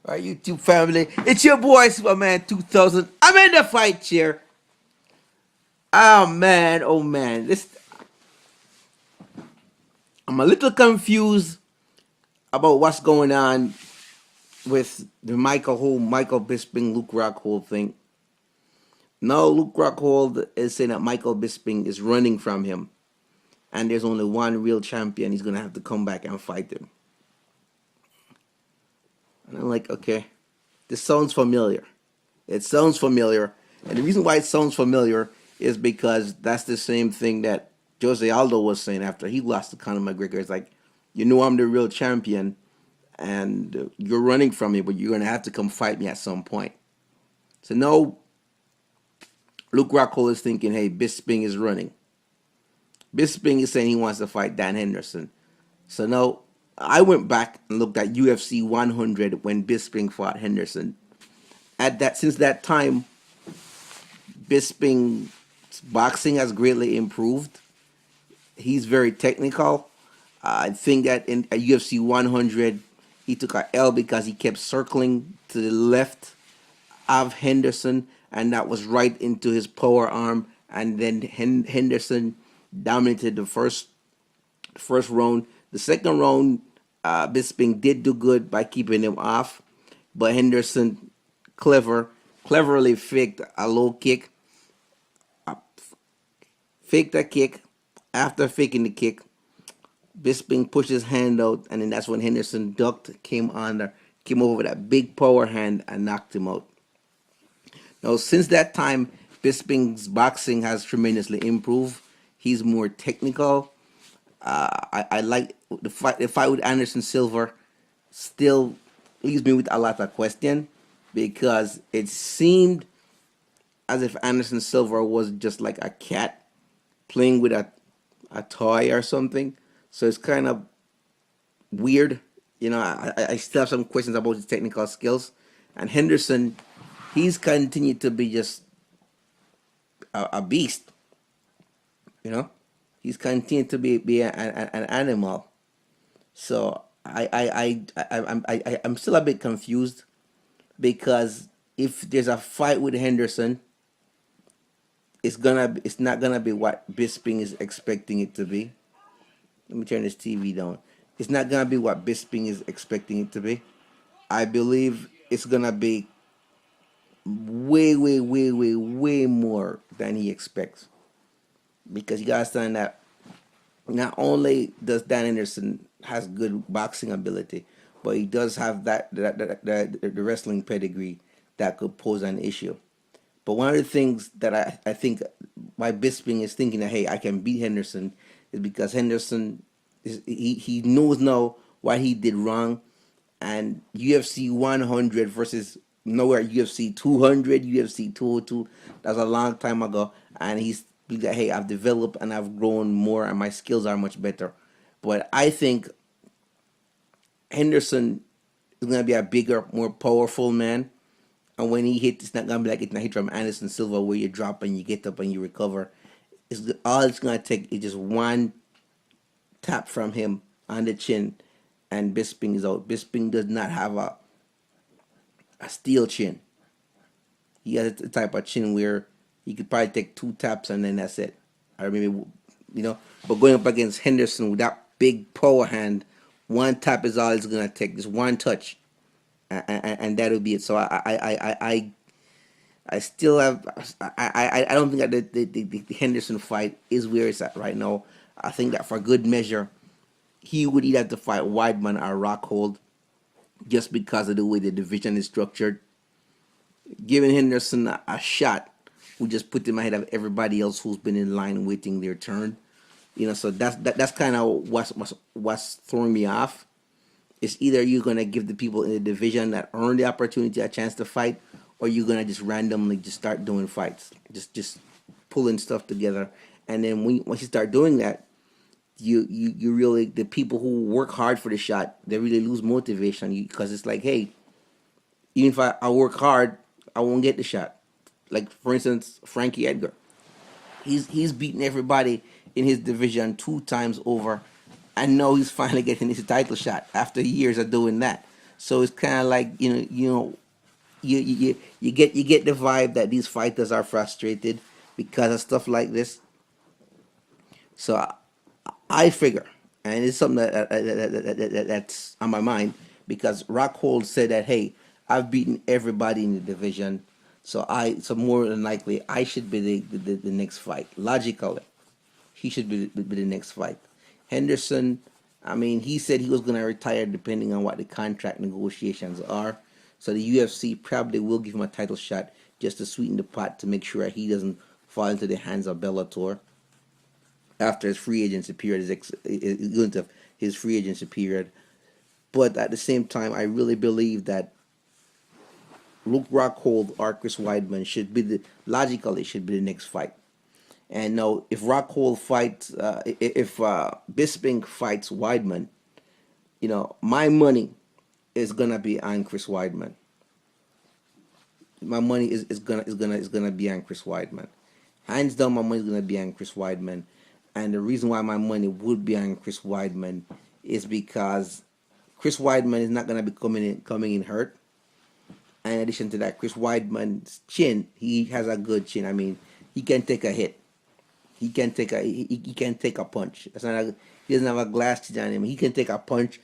All right, YouTube family, it's your boy Superman 2000. I'm in the fight chair. Oh man, this I'm a little confused about what's going on with the Michael Bisping, Luke Rockhold thing. No, Luke Rockhold is saying that Michael Bisping is running from him, and there's only one real champion. He's gonna have to come back and fight him. And I'm like, okay, this sounds familiar. It sounds familiar. And the reason why it sounds familiar is because that's the same thing that Jose Aldo was saying after he lost to Conor McGregor. It's like, you know, I'm the real champion, and you're running from me, but you're going to have to come fight me at some point. So, no, Luke Rockhold is thinking, hey, Bisping is running. Bisping is saying he wants to fight Dan Henderson. So, no, I went back and looked at UFC 100 when Bisping fought Henderson. Since that time, Bisping's boxing has greatly improved. He's very technical. I think that in at UFC 100, he took a L because he kept circling to the left of Henderson, and that was right into his power arm. And then Henderson dominated the first round. The second round, Bisping did do good by keeping him off, but Henderson cleverly faked a low kick, faked a kick. After faking the kick, Bisping pushed his hand out, and then that's when Henderson ducked, came over with that big power hand and knocked him out. Now, since that time, Bisping's boxing has tremendously improved. He's more technical. I like the fight. The fight with Anderson Silva still leaves me with a lot of question because it seemed as if Anderson Silva was just like a cat playing with a toy or something. So it's kind of weird. You know, I still have some questions about his technical skills. And Henderson, he's continued to be just a beast. You know, he's continued to be an animal. So I'm still a bit confused because if there's a fight with Henderson, it's not gonna be what Bisping is expecting it to be. Let me turn this TV down. It's not gonna be what Bisping is expecting it to be. I believe it's gonna be way more than he expects. Because you gotta understand that not only does Dan Anderson has good boxing ability, but he does have the wrestling pedigree that could pose an issue. But one of the things that I think why Bisping is thinking that hey I can beat Henderson is because Henderson he knows now what he did wrong, and UFC 100 versus nowhere UFC 200, UFC 202, that's a long time ago, and he's like hey I've developed and I've grown more and my skills are much better. But I think Henderson is gonna be a bigger, more powerful man, and when he hits, it's not gonna be like it's not hit from Anderson Silva where you drop and you get up and you recover. All it's gonna take is just one tap from him on the chin, and Bisping is out. Bisping does not have a steel chin. He has a type of chin where he could probably take two taps and then that's it. Or maybe But going up against Henderson with that big power hand, one tap is all it's gonna take. Just one touch, and that'll be it. So I still have I don't think that the Henderson fight is where it's at right now. I think that for good measure, he would either have to fight Wideman or Rockhold just because of the way the division is structured. Giving Henderson a shot would just put him ahead of everybody else who's been in line waiting their turn. So that's kind of what's throwing me off. It's either you're gonna give the people in the division that earn the opportunity a chance to fight, or you're gonna just randomly just start doing fights, just pulling stuff together. And then once you start doing that, you really the people who work hard for the shot they really lose motivation because it's like hey, even if I work hard, I won't get the shot. Like for instance, Frankie Edgar, he's beaten everybody in his division two times over, and now he's finally getting his title shot after years of doing that. So it's kind of like you get the vibe that these fighters are frustrated because of stuff like this. So I figure, and it's something that's on my mind because Rockhold said that, hey, I've beaten everybody in the division, so more than likely I should be the next fight. Logically, he should be the next fight. Henderson, I mean, he said he was going to retire depending on what the contract negotiations are. So the UFC probably will give him a title shot just to sweeten the pot to make sure he doesn't fall into the hands of Bellator after his free agency period is going to his free agency period. But at the same time, I really believe that Luke Rockhold or Chris Weidman should be the logically should be the next fight. And now, if Rockhold fights, if Bisping fights Weidman, my money is gonna be on Chris Weidman. My money is gonna be on Chris Weidman. Hands down, my money is gonna be on Chris Weidman, and the reason why my money would be on Chris Weidman is because Chris Weidman is not gonna be coming in hurt. And in addition to that, Chris Weidman's chin, he has a good chin. I mean, he can take a hit. He can take a punch. He doesn't have a glass chin on him. He can take a punch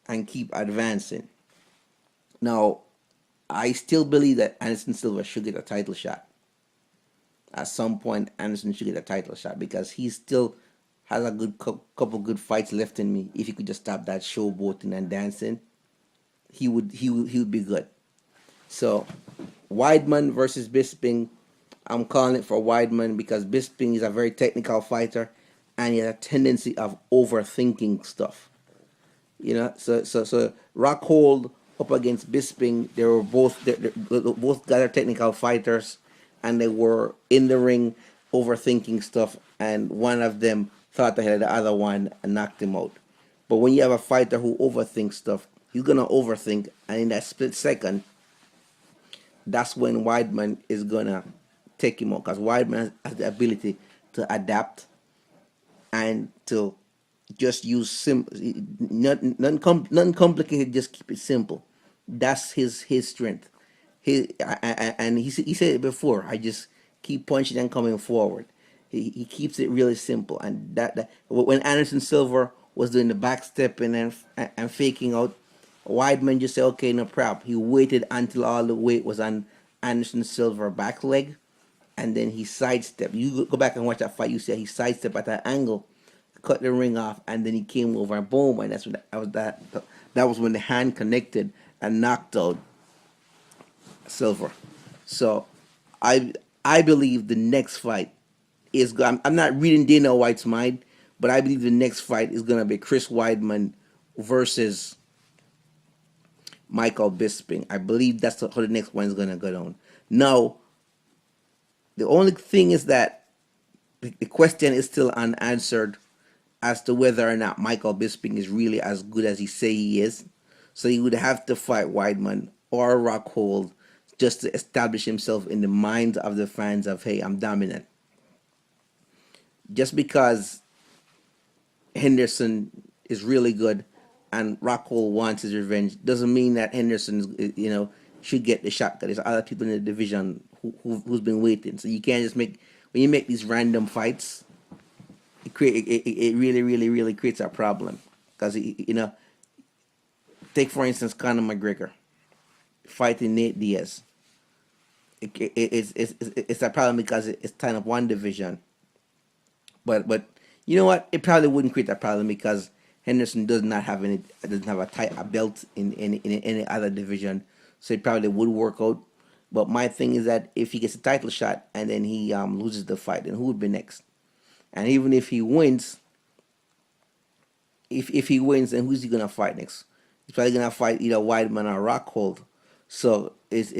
and keep advancing. Now, I still believe that Anderson Silva should get a title shot. At some point, Anderson should get a title shot because he still has a good couple good fights left in me. If he could just stop that showboating and dancing, he would be good. So, Weidman versus Bisping, I'm calling it for Weidman because Bisping is a very technical fighter, and he has a tendency of overthinking stuff. So Rockhold up against Bisping, they both got their technical fighters, and they were in the ring overthinking stuff, and one of them thought ahead of the other one and knocked him out. But when you have a fighter who overthinks stuff, he's gonna overthink, and in that split second, that's when Weidman is gonna take him out because Weidman has the ability to adapt and to just use nothing complicated. Just keep it simple. That's his strength. And he said it before. I just keep punching and coming forward. He keeps it really simple. And that when Anderson Silva was doing the back stepping and faking out, Weidman just said, okay, no problem. He waited until all the weight was on Anderson Silva back leg, and then he sidestepped. You go back and watch that fight. You see he sidestepped at that angle, cut the ring off, and then he came over and boom, and that was when the hand connected and knocked out Silva. So I I believe the next fight is. I'm not reading Dana White's mind, but I believe the next fight is going to be Chris Weidman versus Michael Bisping. I believe that's how the next one is going to go down. Now, the only thing is that the question is still unanswered as to whether or not Michael Bisping is really as good as he say he is. So he would have to fight Weidman or Rockhold just to establish himself in the minds of the fans of, hey, I'm dominant. Just because Henderson is really good and Rockhold wants his revenge doesn't mean that Henderson should get the shot. There's other people in the division who's been waiting. So you can't just when you make these random fights, it really, really, really creates a problem. Because, take for instance Conor McGregor fighting Nate Diaz. It's a problem because it's kind of one division. But you know what? It probably wouldn't create a problem because Henderson doesn't have a belt in any other division, so it probably would work out. But my thing is that if he gets a title shot and then he loses the fight, then who would be next? And even if he wins, if he wins, then who's he gonna fight next? He's probably gonna fight either Weidman or Rockhold. So it's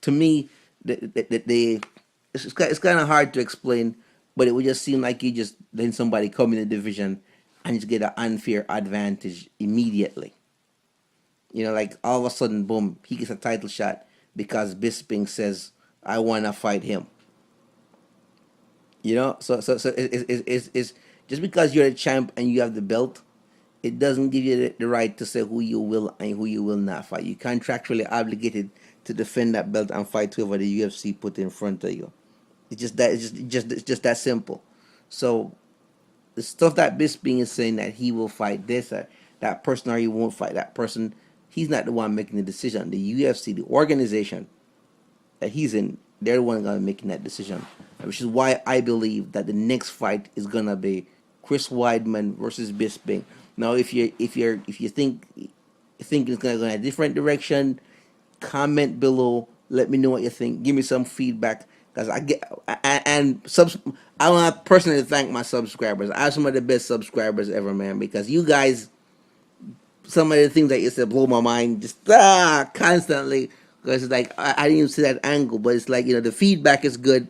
to me it's kind of hard to explain, but it would just seem like you just letting somebody come in the division and just get an unfair advantage immediately. Like all of a sudden, boom, he gets a title shot because Bisping says, "I want to fight him." So it's just because you're a champ and you have the belt, it doesn't give you the right to say who you will and who you will not fight. You're contractually obligated to defend that belt and fight whoever the UFC put in front of you. It's just that it's just that simple. So the stuff that Bisping is saying that he will fight this or that person or he won't fight that person, he's not the one making the decision. The UFC, the organization that he's in, they're the one gonna making that decision, which is why I believe that the next fight is gonna be Chris Weidman versus Bisping. Now, if you think it's gonna go in a different direction, comment below. Let me know what you think. Give me some feedback because I get and subs. I want to personally thank my subscribers. I have some of the best subscribers ever, man. Because you guys, some of the things that you said blow my mind just constantly. Because it's like I didn't even see that angle, but it's like the feedback is good,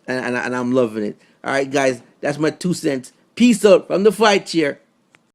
and I'm loving it. All right, guys, that's my 2 cents. Peace out from the fight chair.